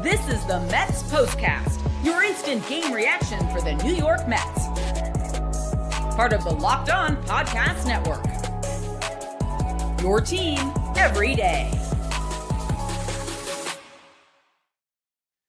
This is the Mets Postcast, your instant game reaction for the New York Mets. Part of the Locked On Podcast Network. Your team every day.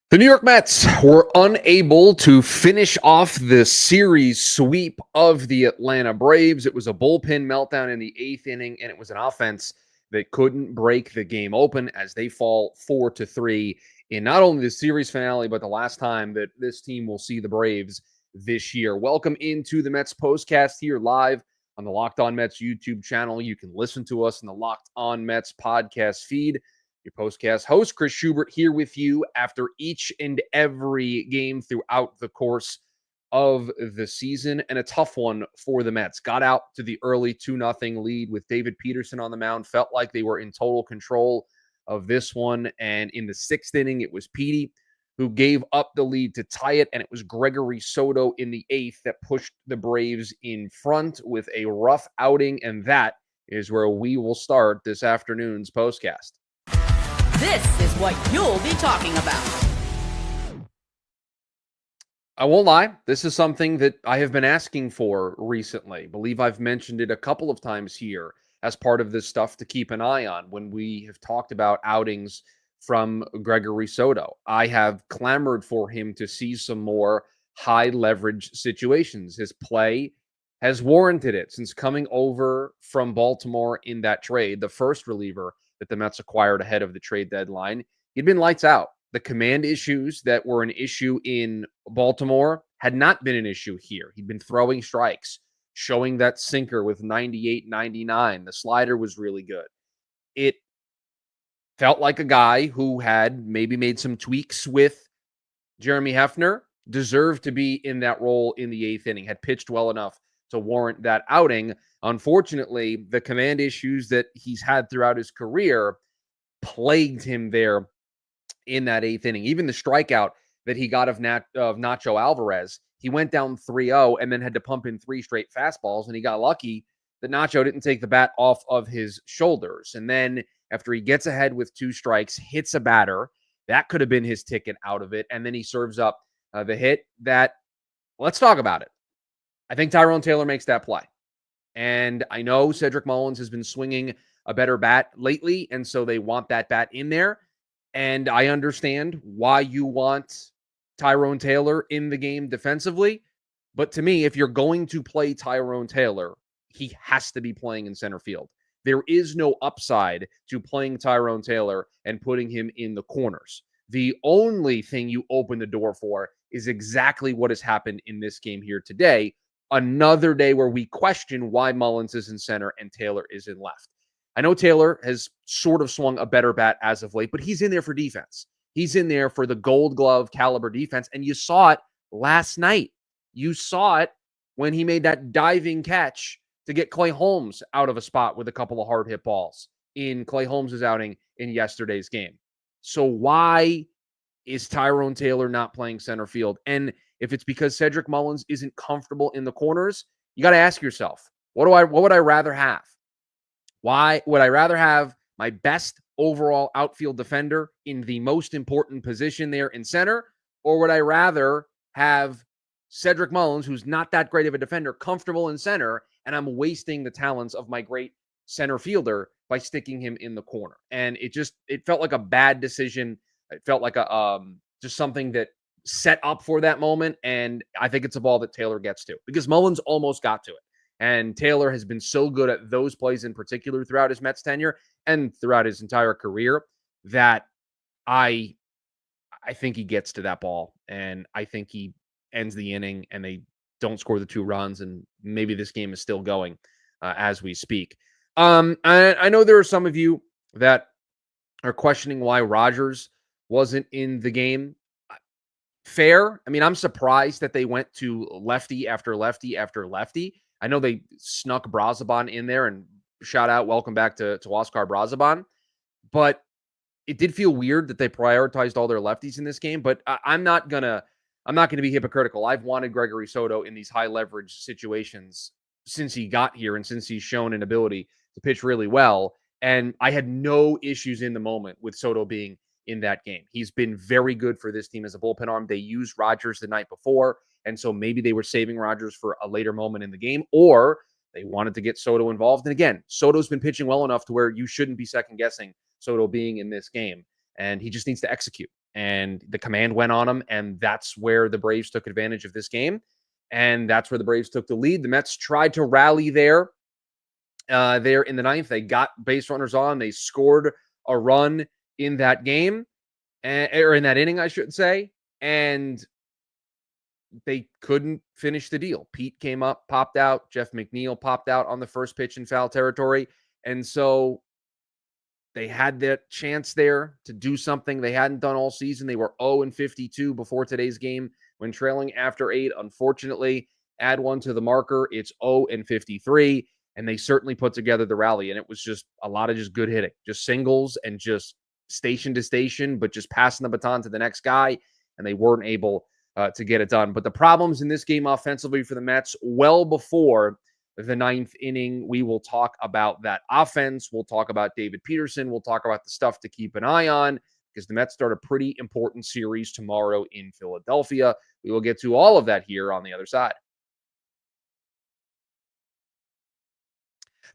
The New York Mets were unable to finish off the series sweep of the Atlanta Braves. It was a bullpen meltdown in the 8th inning, and it was an offense that couldn't break the game open as they fall 4-3 in not only the series finale, but the last time that this team will see the Braves this year. Welcome into the Mets Postcast here live on the Locked On Mets YouTube channel. You can listen to us in the Locked On Mets podcast feed. Your Postcast host, Chris Schubert, here with you after each and every game throughout the course of the season, and a tough one for the Mets. Got out to the early 2-0 lead with David Peterson on the mound. Felt like they were in total control of this one, and in the 6th inning, it was Petey who gave up the lead to tie it, and it was Gregory Soto in the 8th that pushed the Braves in front with a rough outing, and that is where we will start this afternoon's Postcast. This is what you'll be talking about. I won't lie, this is something that I have been asking for recently. I believe I've mentioned it a couple of times here as part of this stuff to keep an eye on when we have talked about outings from Gregory Soto. I have clamored for him to see some more high leverage situations. His play has warranted it since coming over from Baltimore in that trade, the first reliever that the Mets acquired ahead of the trade deadline. He'd been lights out. The command issues that were an issue in Baltimore had not been an issue here. He'd been throwing strikes, showing that sinker with 98, 99. The slider was really good. It felt like a guy who had maybe made some tweaks with Jeremy Hefner, deserved to be in that role in the 8th inning, had pitched well enough to warrant that outing. Unfortunately, the command issues that he's had throughout his career plagued him there in that 8th inning. Even the strikeout that he got of Nacho Alvarez, he went down 3-0 and then had to pump in 3 straight fastballs, and he got lucky that Nacho didn't take the bat off of his shoulders. And then after he gets ahead with 2 strikes, hits a batter, that could have been his ticket out of it, and then he serves up the hit that, let's talk about it. I think Tyrone Taylor makes that play. And I know Cedric Mullins has been swinging a better bat lately, and so they want that bat in there. And I understand why you want Tyrone Taylor in the game defensively. But to me, if you're going to play Tyrone Taylor, he has to be playing in center field. There is no upside to playing Tyrone Taylor and putting him in the corners. The only thing you open the door for is exactly what has happened in this game here today. Another day where we question why Mullins is in center and Taylor is in left. I know Taylor has sort of swung a better bat as of late, but he's in there for defense. He's in there for the Gold Glove caliber defense, and you saw it last night. You saw it when he made that diving catch to get Clay Holmes out of a spot with a couple of hard hit balls in Clay Holmes' outing in yesterday's game. So why is Tyrone Taylor not playing center field? And if it's because Cedric Mullins isn't comfortable in the corners, you got to ask yourself, what would I rather have? Why would I rather have my best overall outfield defender in the most important position there in center? Or would I rather have Cedric Mullins, who's not that great of a defender, comfortable in center, and I'm wasting the talents of my great center fielder by sticking him in the corner? And it felt like a bad decision. It felt like just something that set up for that moment. And I think it's a ball that Taylor gets to because Mullins almost got to it. And Taylor has been so good at those plays in particular throughout his Mets tenure and throughout his entire career that I think he gets to that ball. And I think he ends the inning and they don't score the 2 runs. And maybe this game is still going as we speak. I know there are some of you that are questioning why Rogers wasn't in the game. Fair. I mean, I'm surprised that they went to lefty after lefty after lefty. I know they snuck Brazaban in there, and shout out, welcome back to Oscar Brazaban. But it did feel weird that they prioritized all their lefties in this game. But I'm not gonna be hypocritical. I've wanted Gregory Soto in these high leverage situations since he got here and since he's shown an ability to pitch really well. And I had no issues in the moment with Soto being in that game. He's been very good for this team as a bullpen arm. They used Rodgers the night before, and so maybe they were saving Rodgers for a later moment in the game, or they wanted to get Soto involved. And again, Soto's been pitching well enough to where you shouldn't be second-guessing Soto being in this game, and he just needs to execute. And the command went on him, and that's where the Braves took advantage of this game, and that's where the Braves took the lead. The Mets tried to rally there in the ninth. They got base runners on. They scored a run in that game, or in that inning, I should say, and they couldn't finish the deal. Pete came up, popped out. Jeff McNeil popped out on the first pitch in foul territory. And so they had that chance there to do something they hadn't done all season. They were 0-52 before today's game when trailing after 8. Unfortunately, add one to the marker. It's 0-53. And they certainly put together the rally. And it was just a lot of just good hitting, just singles and just station to station, but just passing the baton to the next guy. And they weren't able to get it done. But the problems in this game offensively for the Mets, well before the ninth inning, we will talk about that offense. We'll talk about David Peterson. We'll talk about the stuff to keep an eye on because the Mets start a pretty important series tomorrow in Philadelphia. We will get to all of that here on the other side.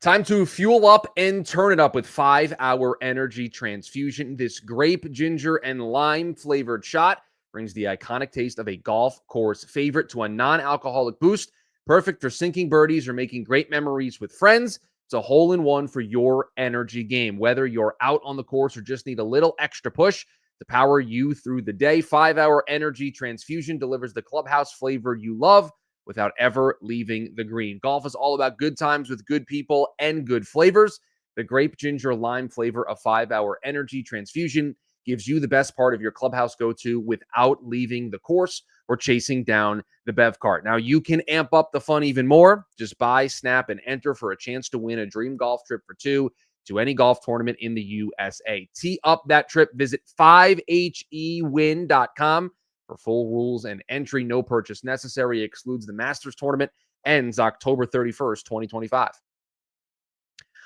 Time to fuel up and turn it up with 5-Hour Energy Transfusion. This grape, ginger, and lime flavored shot brings the iconic taste of a golf course favorite to a non-alcoholic boost. Perfect for sinking birdies or making great memories with friends. It's a hole-in-one for your energy game. Whether you're out on the course or just need a little extra push to power you through the day, 5-Hour Energy Transfusion delivers the clubhouse flavor you love without ever leaving the green. Golf is all about good times with good people and good flavors. The grape, ginger, lime flavor of 5-Hour Energy Transfusion gives you the best part of your clubhouse go-to without leaving the course or chasing down the bev cart. Now, you can amp up the fun even more. Just buy, snap, and enter for a chance to win a dream golf trip for two to any golf tournament in the USA. Tee up that trip. Visit 5hewin.com for full rules and entry. No purchase necessary. Excludes the Masters tournament. Ends October 31st, 2025.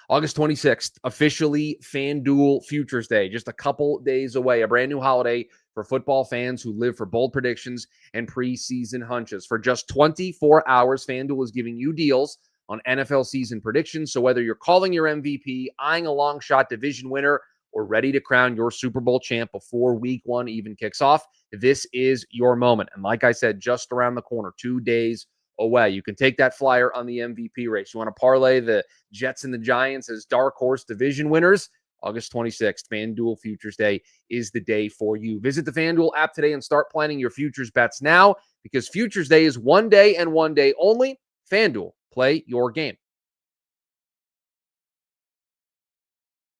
August 26th, officially FanDuel Futures Day. Just a couple days away. A brand new holiday for football fans who live for bold predictions and preseason hunches. For just 24 hours, FanDuel is giving you deals on NFL season predictions. So whether you're calling your MVP, eyeing a long shot division winner, or ready to crown your Super Bowl champ before week 1 even kicks off, this is your moment. And like I said, just around the corner, 2 days away. You can take that flyer on the MVP race. You want to parlay the Jets and the Giants as dark horse division winners? August 26th, FanDuel Futures Day is the day for you. Visit the FanDuel app today and start planning your futures bets now because Futures Day is one day and one day only. FanDuel, play your game.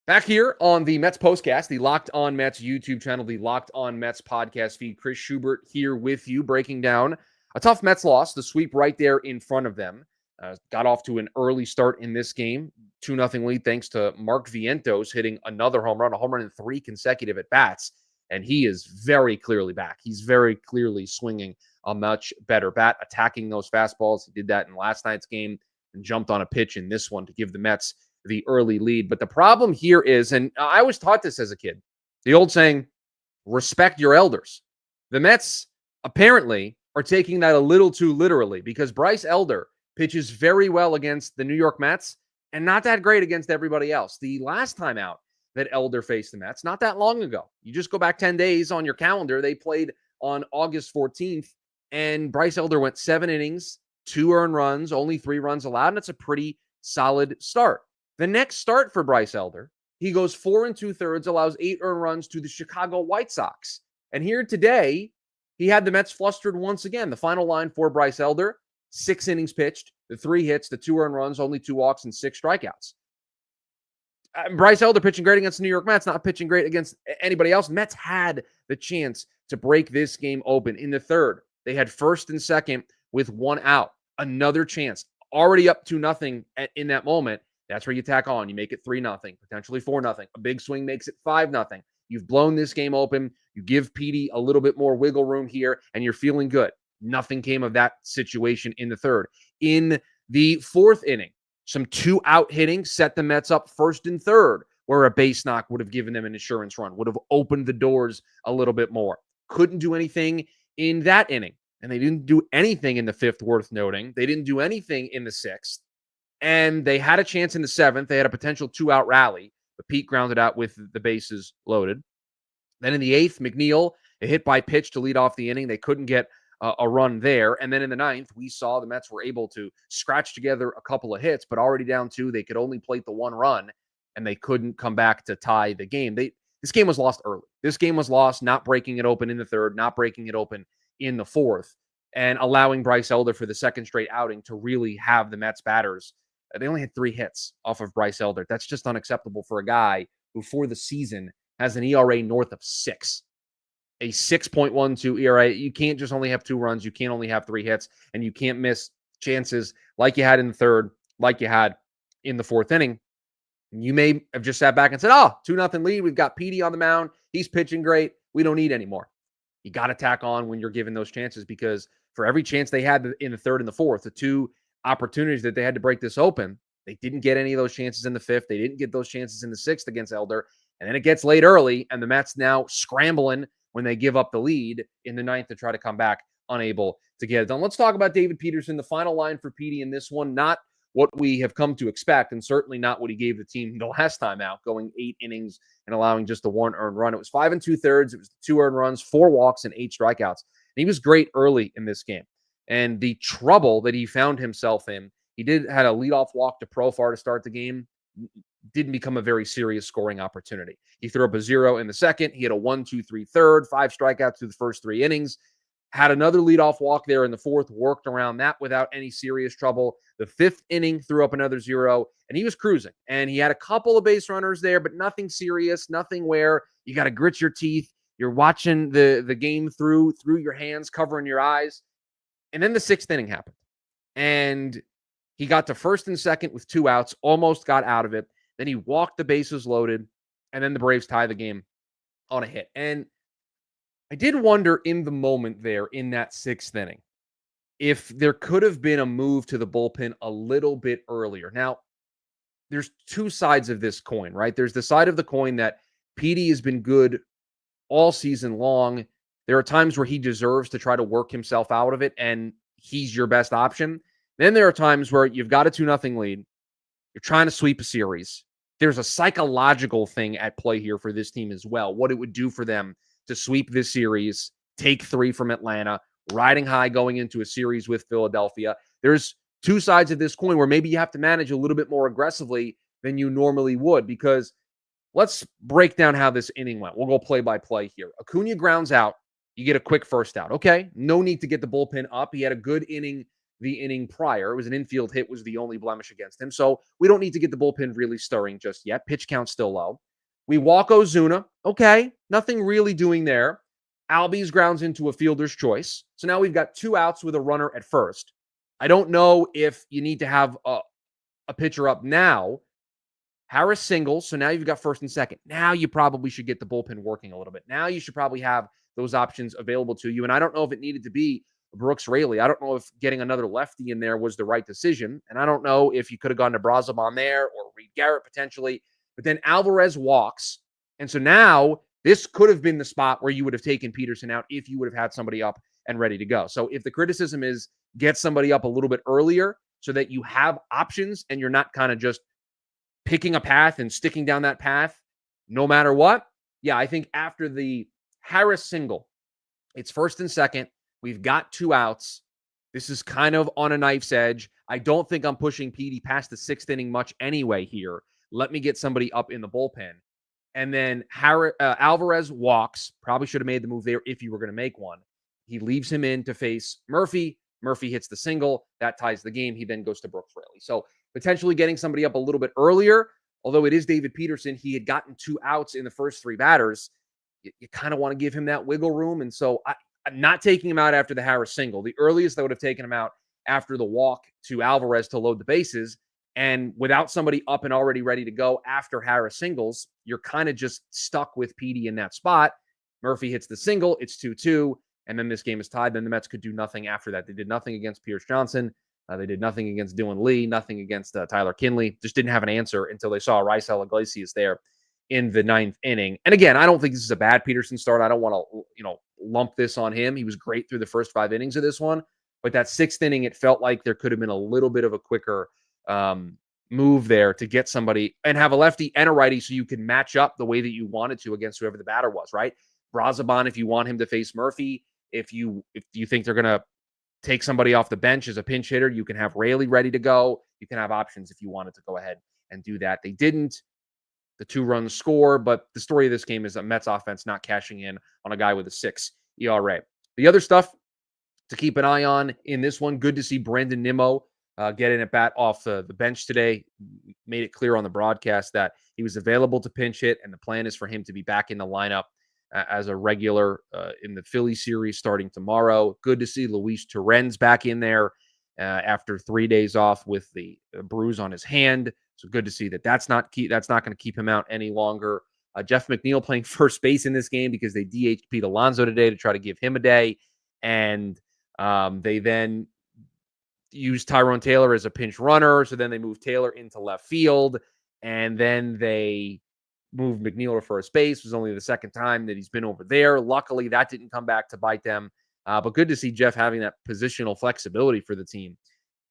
Back here on the Mets Postcast, the Locked On Mets YouTube channel, the Locked On Mets podcast feed. Chris Schubert here with you, breaking down a tough Mets loss, the sweep right there in front of them. Got off to an early start in this game, 2-0 lead thanks to Mark Vientos hitting another home run, a home run in 3 consecutive at-bats, and he is very clearly back. He's very clearly swinging a much better bat, attacking those fastballs. He did that in last night's game and jumped on a pitch in this one to give the Mets the early lead. But the problem here is, and I was taught this as a kid, the old saying, respect your elders. The Mets apparently are taking that a little too literally because Bryce Elder pitches very well against the New York Mets and not that great against everybody else. The last time out that Elder faced the Mets, not that long ago, you just go back 10 days on your calendar, they played on August 14th, and Bryce Elder went 7 innings, 2 earned runs, only 3 runs allowed, and it's a pretty solid start. The next start for Bryce Elder, he goes 4 2/3, allows 8 earned runs to the Chicago White Sox. And here today, he had the Mets flustered once again. The final line for Bryce Elder, 6 innings pitched, the 3 hits, the 2 earned runs, only 2 walks, and 6 strikeouts. Bryce Elder pitching great against the New York Mets, not pitching great against anybody else. Mets had the chance to break this game open. In the third, they had first and second with 1 out. Another chance. Already up 2-0 in that moment. That's where you tack on. You make it 3-0, potentially 4-0. A big swing makes it 5-0. You've blown this game open. You give Petey a little bit more wiggle room here, and you're feeling good. Nothing came of that situation in the third. In the fourth inning, some 2-out hitting set the Mets up first and third where a base knock would have given them an insurance run, would have opened the doors a little bit more. Couldn't do anything in that inning. And they didn't do anything in the fifth worth noting. They didn't do anything in the sixth. And they had a chance in the seventh. They had a potential 2-out rally, but Pete grounded out with the bases loaded. Then in the eighth, McNeil, a hit by pitch to lead off the inning. They couldn't get a run there. And then in the ninth, we saw the Mets were able to scratch together a couple of hits, but already down 2, they could only plate the 1 run, and they couldn't come back to tie the game. This game was lost early. This game was lost, not breaking it open in the third, not breaking it open in the fourth, and allowing Bryce Elder for the second straight outing to really have the Mets batters. They only had 3 hits off of Bryce Elder. That's just unacceptable for a guy who, for the season, has an ERA north of 6. A 6.12 ERA. You can't just only have 2 runs. You can't only have 3 hits, and you can't miss chances like you had in the third, like you had in the fourth inning. You may have just sat back and said, 2-0 lead. We've got Petey on the mound. He's pitching great. We don't need any more. You got to tack on when you're given those chances, because for every chance they had in the third and the fourth, the 2 opportunities that they had to break this open, they didn't get any of those chances in the fifth. They didn't get those chances in the sixth against Elder. And then it gets late early, and the Mets now scrambling when they give up the lead in the ninth to try to come back, unable to get it done. Let's talk about David Peterson, the final line for Petey in this one. Not what we have come to expect, and certainly not what he gave the team the last time out, going 8 innings and allowing just the 1 earned run. It was 5 2/3. It was 2 earned runs, 4 walks, and 8 strikeouts. And he was great early in this game. And the trouble that he found himself in, he had a leadoff walk to Profar to start the game. Didn't become a very serious scoring opportunity. He threw up a 0 in the second. He had a 1-2-3 third, 5 strikeouts through the first 3 innings. Had another leadoff walk there in the fourth, worked around that without any serious trouble. The fifth inning, threw up another 0, and he was cruising. And he had a couple of base runners there, but nothing serious, nothing where you got to grit your teeth. You're watching the game through your hands, covering your eyes. And then the sixth inning happened. And he got to first and second with 2 outs, almost got out of it. Then he walked the bases loaded, and then the Braves tie the game on a hit. And I did wonder in the moment there in that sixth inning if there could have been a move to the bullpen a little bit earlier. Now, there's 2 sides of this coin, right? There's the side of the coin that Petey has been good all season long. There are times where he deserves to try to work himself out of it, and he's your best option. Then there are times where you've got a 2-0 lead. You're trying to sweep a series. There's a psychological thing at play here for this team as well. What it would do for them to sweep this series, take 3 from Atlanta, riding high going into a series with Philadelphia. There's 2 sides of this coin where maybe you have to manage a little bit more aggressively than you normally would, because let's break down how this inning went. We'll go play by play here. Acuna grounds out. You get a quick first out. Okay, no need to get the bullpen up. He had a good inning the inning prior. It was an infield hit, was the only blemish against him. So we don't need to get the bullpen really stirring just yet. Pitch count still low. We walk Ozuna. Okay, nothing really doing there. Albies grounds into a fielder's choice. So now we've got 2 outs with a runner at first. I don't know if you need to have a pitcher up now. Harris singles, so now you've got first and second. Now you probably should get the bullpen working a little bit. Now you should probably have those options available to you. And I don't know if it needed to be Brooks Raley. I don't know if getting another lefty in there was the right decision. And I don't know if you could have gone to Brazabon there or Reed Garrett potentially. But then Alvarez walks. And so now this could have been the spot where you would have taken Peterson out if you would have had somebody up and ready to go. So if the criticism is get somebody up a little bit earlier so that you have options and you're not kind of just picking a path and sticking down that path no matter what. Yeah, I think after the Harris single, it's first and second. We've got 2 outs. This is kind of on a knife's edge. I don't think I'm pushing Petey past the 6th inning much anyway here. Let me get somebody up in the bullpen. And then Alvarez walks. Probably should have made the move there if you were going to make one. He leaves him in to face Murphy. Murphy hits the single. That ties the game. He then goes to Brooks Raley. So potentially getting somebody up a little bit earlier, although it is David Peterson. He had gotten 2 outs in the first 3 batters. You kind of want to give him that wiggle room. And so I'm not taking him out after the Harris single. The earliest I would have taken him out after the walk to Alvarez to load the bases. And without somebody up and already ready to go after Harris singles, you're kind of just stuck with Petey in that spot. Murphy hits the single. It's 2-2. And then this game is tied. Then the Mets could do nothing after that. They did nothing against Pierce Johnson. They did nothing against Dylan Lee, nothing against Tyler Kinley. Just didn't have an answer until they saw Raisel Iglesias there in the 9th inning. And again, I don't think this is a bad Peterson start. I don't want to, lump this on him. He was great through the first 5 innings of this one. But that 6th inning, it felt like there could have been a little bit of a quicker move there to get somebody and have a lefty and a righty so you can match up the way that you wanted to against whoever the batter was, right? Brazoban, if you want him to face Murphy, if you think they're going to take somebody off the bench as a pinch hitter, you can have Raley ready to go. You can have options if you wanted to go ahead and do that. They didn't. The 2-run score, but the story of this game is a Mets offense not cashing in on a guy with a 6 ERA. The other stuff to keep an eye on in this one, good to see Brandon Nimmo get in at bat off the bench today. Made it clear on the broadcast that he was available to pinch hit, and the plan is for him to be back in the lineup as a regular in the Philly series starting tomorrow. Good to see Luis Torrens back in there after 3 days off with the bruise on his hand. So good to see that's not going to keep him out any longer. Jeff McNeil playing first base in this game because they DH'd Pete Alonso today to try to give him a day. And they then used Tyrone Taylor as a pinch runner. So then they moved Taylor into left field. And then they moved McNeil to first base. It was only the second time that he's been over there. Luckily, that didn't come back to bite them. But good to see Jeff having that positional flexibility for the team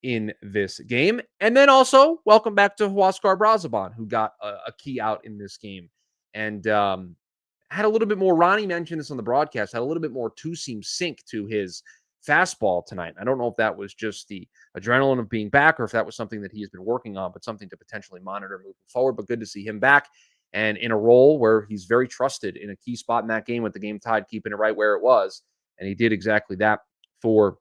in this game. And then also, welcome back to Huascar Brazoban, who got a key out in this game. And had a little bit more, Ronnie mentioned this on the broadcast, had a little bit more two-seam sink to his fastball tonight. I don't know if that was just the adrenaline of being back or if that was something that he has been working on, but something to potentially monitor moving forward. But good to see him back and in a role where he's very trusted in a key spot in that game with the game tied, keeping it right where it was. And he did exactly that for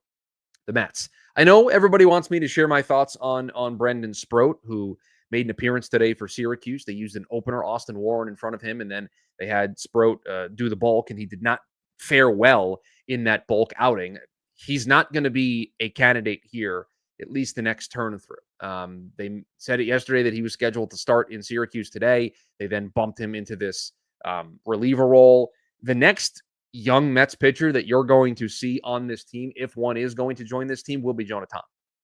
the Mets. I know everybody wants me to share my thoughts on Brendan Sproat, who made an appearance today for Syracuse. They used an opener, Austin Warren, in front of him, and then they had Sproat do the bulk, and he did not fare well in that bulk outing. He's not going to be a candidate here, at least the next turn through. They said it yesterday that he was scheduled to start in Syracuse today. They then bumped him into this reliever role. The next young Mets pitcher that you're going to see on this team, if one is going to join this team, will be Jonah Tong.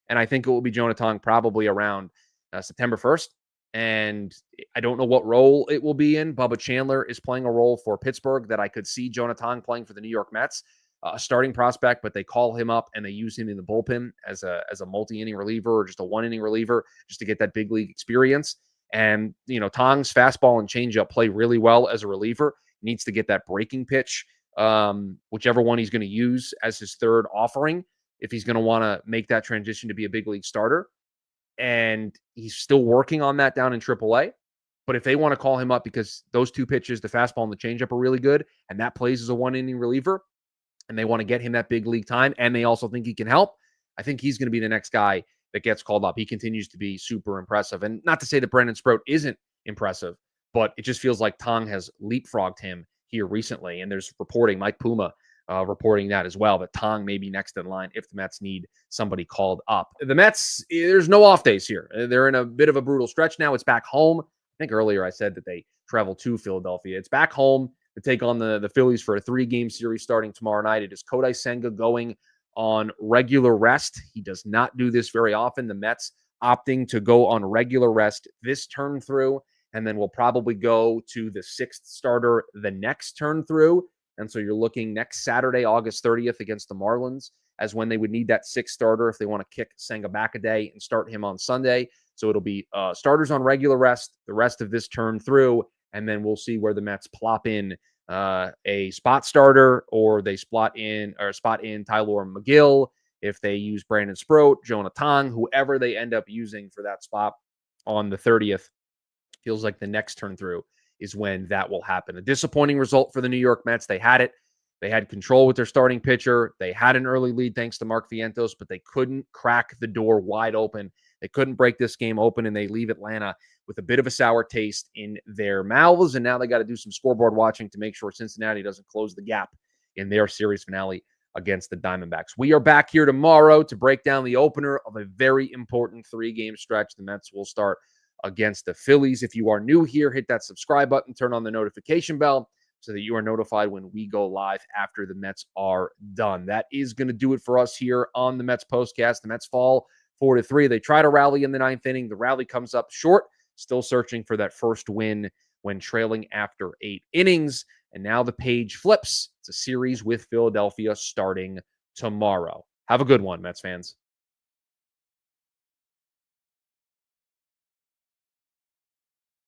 And I think it will be Jonah Tong probably around September 1st. And I don't know what role it will be in. Bubba Chandler is playing a role for Pittsburgh that I could see Jonah Tong playing for the New York Mets, a starting prospect, but they call him up and they use him in the bullpen as a multi-inning reliever or just a one-inning reliever just to get that big league experience. And, Tong's fastball and changeup play really well as a reliever. He needs to get that breaking pitch, whichever one he's going to use as his third offering, if he's going to want to make that transition to be a big league starter. And he's still working on that down in AAA. But if they want to call him up because those two pitches, the fastball and the changeup, are really good, and that plays as a one-inning reliever, and they want to get him that big league time, and they also think he can help, I think he's going to be the next guy that gets called up. He continues to be super impressive. And not to say that Brendan Sproat isn't impressive, but it just feels like Tong has leapfrogged him here recently. And there's reporting, Mike Puma reporting that as well, that Tong may be next in line if the Mets need somebody called up. The Mets, there's no off days here. They're in a bit of a brutal stretch now. It's back home. I think earlier I said that they travel to Philadelphia. It's back home to take on the Phillies for a 3-game series starting tomorrow night. It is Kodai Senga going on regular rest. He does not do this very often. The Mets opting to go on regular rest this turn through, and then we'll probably go to the 6th starter the next turn through. And so you're looking next Saturday, August 30th against the Marlins as when they would need that 6th starter if they want to kick Senga back a day and start him on Sunday. So it'll be starters on regular rest the rest of this turn through, and then we'll see where the Mets plop in a spot starter, or they spot in Tyler McGill if they use Brandon Sproat, Jonah Tong, whoever they end up using for that spot on the 30th. Feels like the next turn through is when that will happen. A disappointing result for the New York Mets. They had it. They had control with their starting pitcher. They had an early lead thanks to Mark Vientos, but they couldn't crack the door wide open. They couldn't break this game open, and they leave Atlanta with a bit of a sour taste in their mouths. And now they got to do some scoreboard watching to make sure Cincinnati doesn't close the gap in their series finale against the Diamondbacks. We are back here tomorrow to break down the opener of a very important 3-game stretch. The Mets will start against the Phillies. If you are new here, hit that subscribe button, turn on the notification bell so that you are notified when we go live after the Mets are done. That is going to do it for us here on the Mets Postcast. The Mets fall 4-3. They try to rally in the 9th inning. The rally comes up short, still searching for that first win when trailing after 8 innings. And now the page flips. It's a series with Philadelphia starting tomorrow. Have a good one, Mets fans.